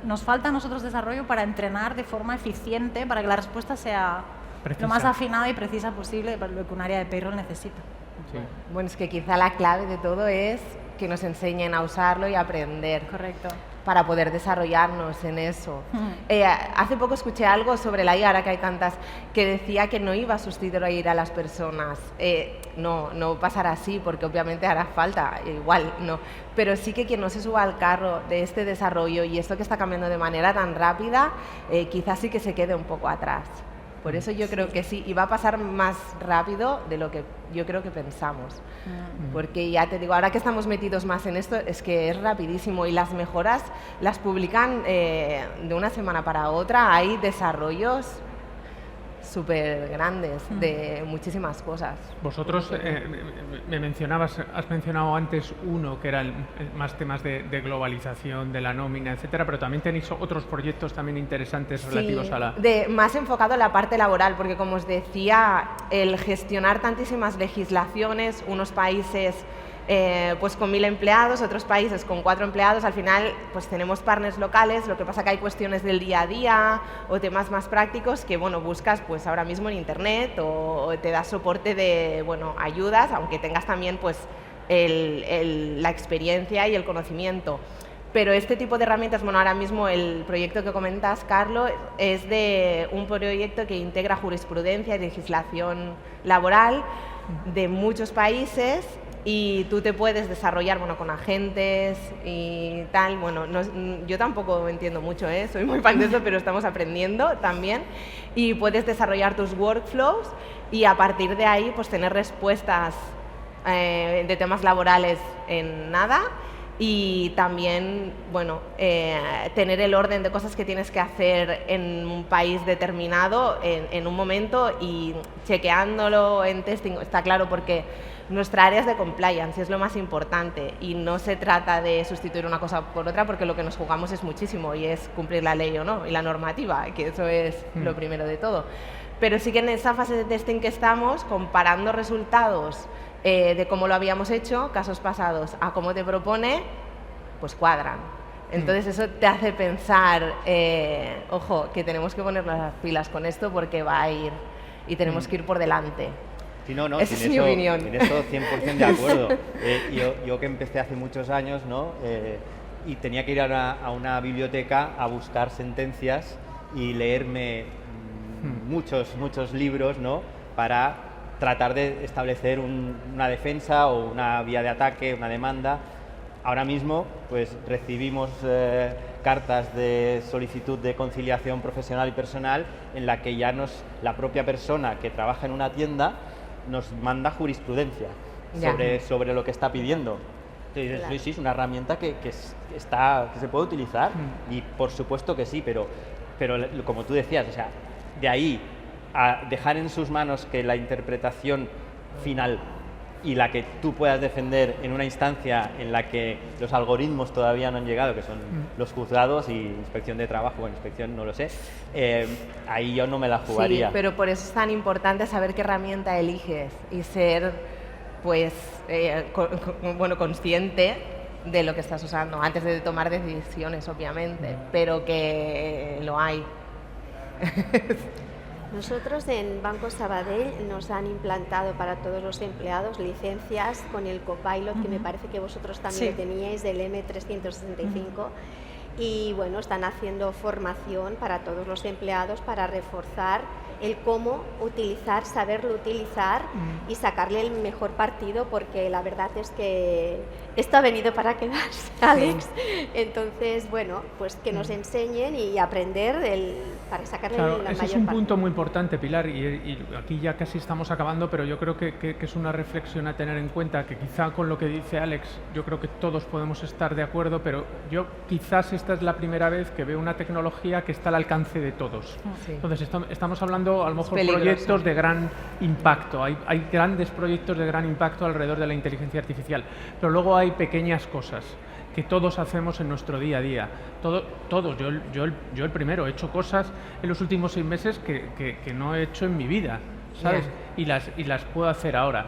nos falta a nosotros desarrollo para entrenar de forma eficiente para que la respuesta sea lo más afinada y precisa posible para lo que un área de payroll necesita. Sí. Bueno, es que quizá la clave de todo es que nos enseñen a usarlo y a aprender. Correcto. Para poder desarrollarnos en eso. Hace poco escuché algo sobre la IA, ahora que hay tantas, que decía que no iba a sustituir a las personas. No pasará así, porque obviamente hará falta, igual no. Pero sí que quien no se suba al carro de este desarrollo y esto que está cambiando de manera tan rápida, quizás sí que se quede un poco atrás. Por eso yo creo que sí, y va a pasar más rápido de lo que yo creo que pensamos. Porque ya te digo, ahora que estamos metidos más en esto, es que es rapidísimo y las mejoras las publican de una semana para otra. Hay desarrollos súper grandes de muchísimas cosas. Vosotros has mencionado antes uno que era más temas de globalización, de la nómina, etcétera, pero también tenéis otros proyectos también interesantes relativos a la... más enfocado a la parte laboral, porque como os decía, el gestionar tantísimas legislaciones, unos países pues con 1000 empleados, otros países con 4 empleados, al final pues tenemos partners locales, lo que pasa que hay cuestiones del día a día o temas más prácticos que bueno, buscas pues ahora mismo en internet o te da soporte de ayudas, aunque tengas también pues la experiencia y el conocimiento. Pero este tipo de herramientas, ahora mismo el proyecto que comentas, Carlos, es de un proyecto que integra jurisprudencia y legislación laboral de muchos países y tú te puedes desarrollar, bueno, con agentes y tal. Bueno, yo tampoco entiendo mucho, soy muy fan de eso, pero estamos aprendiendo también. Y puedes desarrollar tus workflows y a partir de ahí pues tener respuestas de temas laborales en nada. Y también, bueno, tener el orden de cosas que tienes que hacer en un país determinado en un momento y chequeándolo en testing, está claro, porque nuestra área es de compliance y es lo más importante y no se trata de sustituir una cosa por otra, porque lo que nos jugamos es muchísimo y es cumplir la ley o no y la normativa, que eso es lo primero de todo. Pero sí que en esa fase de testing que estamos, comparando resultados de cómo lo habíamos hecho, casos pasados, a cómo te propone, pues cuadran. Entonces eso te hace pensar, ojo, que tenemos que poner las pilas con esto porque va a ir y tenemos que ir por delante. Sí, no, esa es mi opinión. En eso 100% de acuerdo. Yo que empecé hace muchos años, ¿no? Y tenía que ir a una biblioteca a buscar sentencias y leerme muchos libros, ¿no? Para tratar de establecer una defensa o una vía de ataque, una demanda. Ahora mismo pues recibimos cartas de solicitud de conciliación profesional y personal en la que ya la propia persona que trabaja en una tienda nos manda jurisprudencia sobre lo que está pidiendo. Entonces, claro. Sí, es una herramienta que se puede utilizar y por supuesto que sí, pero como tú decías, o sea, de ahí a dejar en sus manos que la interpretación final y la que tú puedas defender en una instancia en la que los algoritmos todavía no han llegado, que son los juzgados y inspección de trabajo o inspección, no lo sé, ahí yo no me la jugaría. Sí, pero por eso es tan importante saber qué herramienta eliges y ser, pues, consciente de lo que estás usando, antes de tomar decisiones, obviamente, pero que lo hay. Nosotros en Banco Sabadell nos han implantado para todos los empleados licencias con el Copilot, que me parece que vosotros también lo teníais, del M365. Y bueno, están haciendo formación para todos los empleados para reforzar el cómo utilizar, saberlo utilizar y sacarle el mejor partido, porque la verdad es que esto ha venido para quedarse, Alex. Entonces, bueno, pues que nos enseñen y aprender para sacarle el mayor partido. Ese es un punto muy importante, Pilar, y aquí ya casi estamos acabando, pero yo creo que es una reflexión a tener en cuenta, que quizá con lo que dice Alex, yo creo que todos podemos estar de acuerdo, pero yo quizás esta es la primera vez que veo una tecnología que está al alcance de todos. Sí. Entonces, estamos hablando a lo mejor proyectos de gran impacto, hay grandes proyectos de gran impacto alrededor de la inteligencia artificial, pero luego hay pequeñas cosas que todos hacemos en nuestro día a día, todos, yo el primero, he hecho cosas en los últimos 6 meses que no he hecho en mi vida, ¿sabes? Yeah. Y las puedo hacer ahora.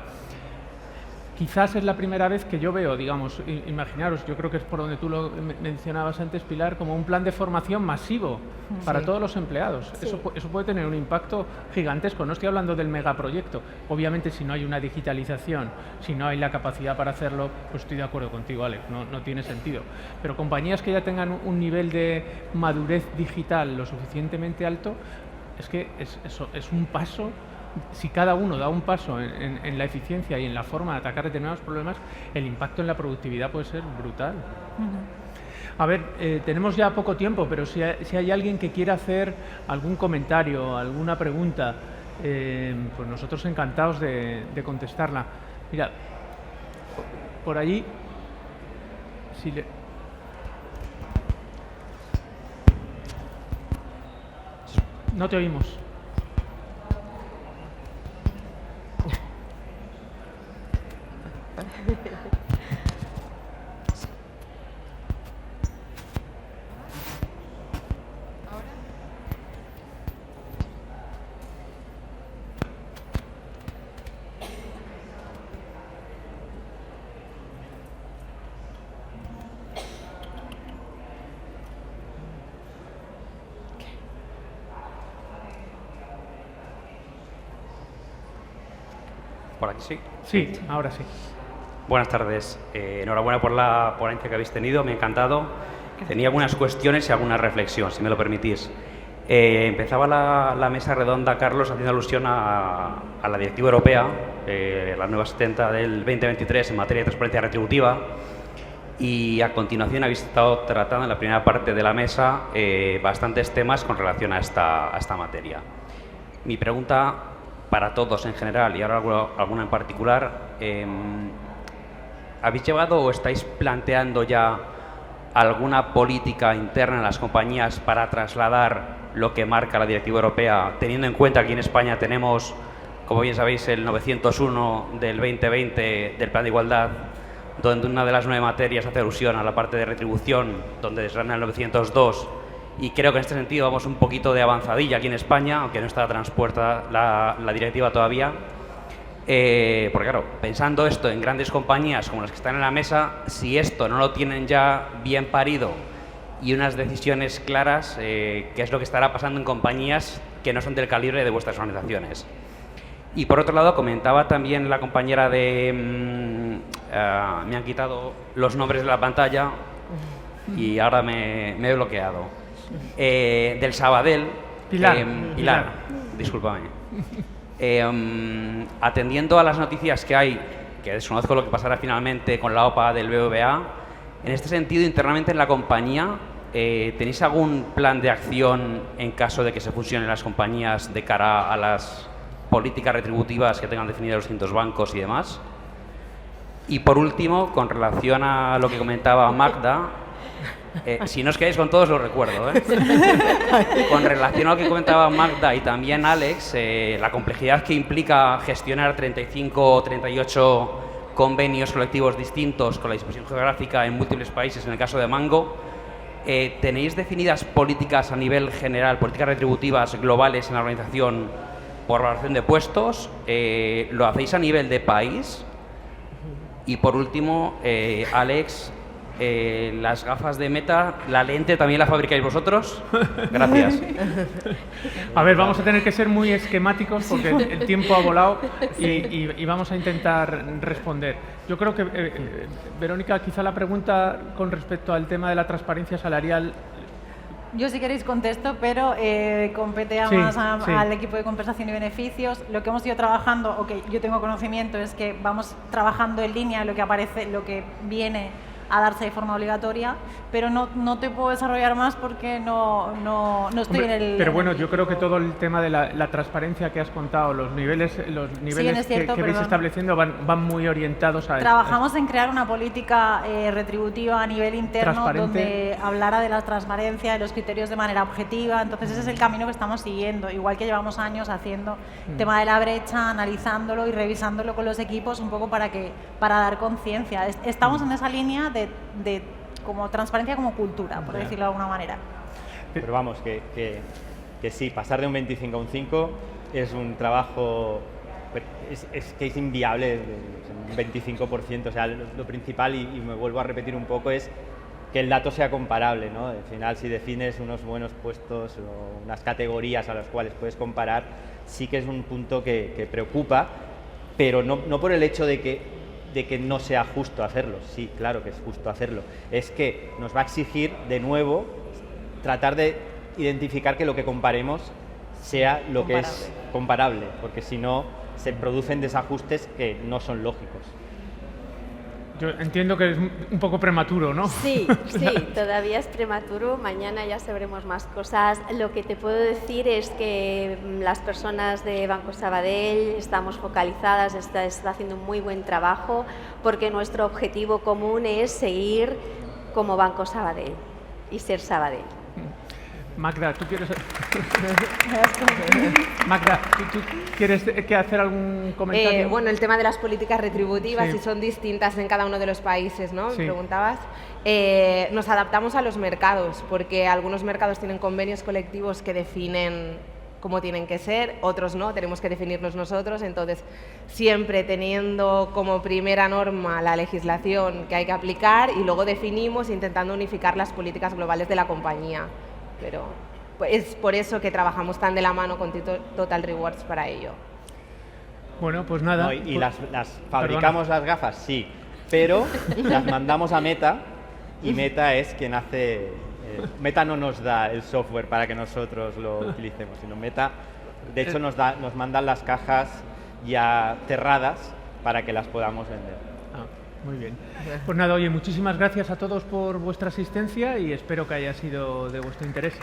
Quizás es la primera vez que yo veo, digamos, imaginaros, yo creo que es por donde tú lo mencionabas antes, Pilar, como un plan de formación masivo para todos los empleados. Sí. Eso puede tener un impacto gigantesco. No estoy hablando del megaproyecto. Obviamente, si no hay una digitalización, si no hay la capacidad para hacerlo, pues estoy de acuerdo contigo, Alex, no tiene sentido. Pero compañías que ya tengan un nivel de madurez digital lo suficientemente alto, es que es un paso. Si cada uno da un paso en la eficiencia y en la forma de atacar determinados problemas, el impacto en la productividad puede ser brutal. A ver, tenemos ya poco tiempo, pero si hay alguien que quiera hacer algún comentario, alguna pregunta, pues nosotros encantados de contestarla. Mira, por allí, no te oímos. ¿Por aquí sí? Sí, ahora sí. Buenas tardes. Enhorabuena por la ponencia que habéis tenido, me ha encantado. Tenía algunas cuestiones y alguna reflexión, si me lo permitís. Empezaba la mesa redonda, Carlos, haciendo alusión a la Directiva Europea, la nueva 70 del 2023 en materia de transparencia retributiva, y a continuación habéis estado tratando en la primera parte de la mesa bastantes temas con relación a esta materia. Mi pregunta para todos en general y ahora alguna en particular, ¿habéis llevado o estáis planteando ya alguna política interna en las compañías para trasladar lo que marca la Directiva Europea, teniendo en cuenta que aquí en España tenemos, como bien sabéis, el 901 del 2020 del Plan de Igualdad, donde una de las 9 materias hace alusión a la parte de retribución, donde desgrana el 902, y creo que en este sentido vamos un poquito de avanzadilla aquí en España, aunque no está transpuesta la directiva todavía. Porque claro, pensando esto en grandes compañías como las que están en la mesa, si esto no lo tienen ya bien parido y unas decisiones claras, ¿qué es lo que estará pasando en compañías que no son del calibre de vuestras organizaciones? Y por otro lado, comentaba también la compañera de... me han quitado los nombres de la pantalla y ahora me he bloqueado. Del Sabadell. Pilar. Discúlpame. Atendiendo a las noticias que hay, que desconozco lo que pasará finalmente con la OPA del BBVA, en este sentido, internamente en la compañía, ¿tenéis algún plan de acción en caso de que se fusionen las compañías de cara a las políticas retributivas que tengan definidas los distintos bancos y demás? Y por último, con relación a lo que comentaba Magda, si no os quedáis con todos, lo recuerdo. Con relación a lo que comentaba Magda y también Alex, la complejidad que implica gestionar 35 o 38 convenios colectivos distintos con la dispersión geográfica en múltiples países, en el caso de Mango, ¿tenéis definidas políticas a nivel general, políticas retributivas globales en la organización por valoración de puestos? ¿Lo hacéis a nivel de país? Y por último, Alex, las gafas de Meta, ¿la lente también la fabricáis vosotros? Gracias. A ver, vamos a tener que ser muy esquemáticos porque el tiempo ha volado y vamos a intentar responder. Yo creo que, Verónica, quizá la pregunta con respecto al tema de la transparencia salarial... Yo, si queréis, contesto, pero compete más al equipo de compensación y beneficios. Lo que hemos ido trabajando, o que yo tengo conocimiento, es que vamos trabajando en línea lo que aparece, lo que viene a darse de forma obligatoria, pero no te puedo desarrollar más porque no estoy en el... Pero bueno, yo creo que todo el tema de la transparencia que has contado, los niveles que vais estableciendo van muy orientados a... Trabajamos en crear una política retributiva a nivel interno donde hablara de la transparencia, de los criterios de manera objetiva. Entonces ese es el camino que estamos siguiendo, igual que llevamos años haciendo tema de la brecha, analizándolo y revisándolo con los equipos un poco para dar conciencia. Estamos en esa línea de como transparencia como cultura, por decirlo de alguna manera. Pero vamos, que sí, pasar de un 25 a un 5 es un trabajo, es que es inviable, un 25%, o sea, lo principal, y me vuelvo a repetir un poco, es que el dato sea comparable, ¿no? Al final, si defines unos buenos puestos o unas categorías a las cuales puedes comparar, sí que es un punto que preocupa, pero no por el hecho de que no sea justo hacerlo. Sí, claro que es justo hacerlo. Es que nos va a exigir, de nuevo, tratar de identificar que lo que comparemos sea lo que es comparable, porque si no, se producen desajustes que no son lógicos. Yo entiendo que es un poco prematuro, ¿no? Sí, todavía es prematuro. Mañana ya sabremos más cosas. Lo que te puedo decir es que las personas de Banco Sabadell estamos focalizadas, está haciendo un muy buen trabajo, porque nuestro objetivo común es seguir como Banco Sabadell y ser Sabadell. Magda, ¿tú quieres hacer algún comentario? Bueno, el tema de las políticas retributivas, Sí. si son distintas en cada uno de los países, ¿no? Sí. Me preguntabas. Nos adaptamos a los mercados, porque algunos mercados tienen convenios colectivos que definen cómo tienen que ser, otros no, tenemos que definirlos nosotros. Entonces, siempre teniendo como primera norma la legislación que hay que aplicar y luego definimos intentando unificar las políticas globales de la compañía. Pero es por eso que trabajamos tan de la mano con Total Rewards para ello. Bueno, pues nada. No, y las fabricamos las gafas, sí, pero las mandamos a Meta, y Meta es quien hace Meta no nos da el software para que nosotros lo utilicemos, sino Meta, de hecho, nos mandan las cajas ya cerradas para que las podamos vender. Muy bien. Pues nada, oye, muchísimas gracias a todos por vuestra asistencia y espero que haya sido de vuestro interés.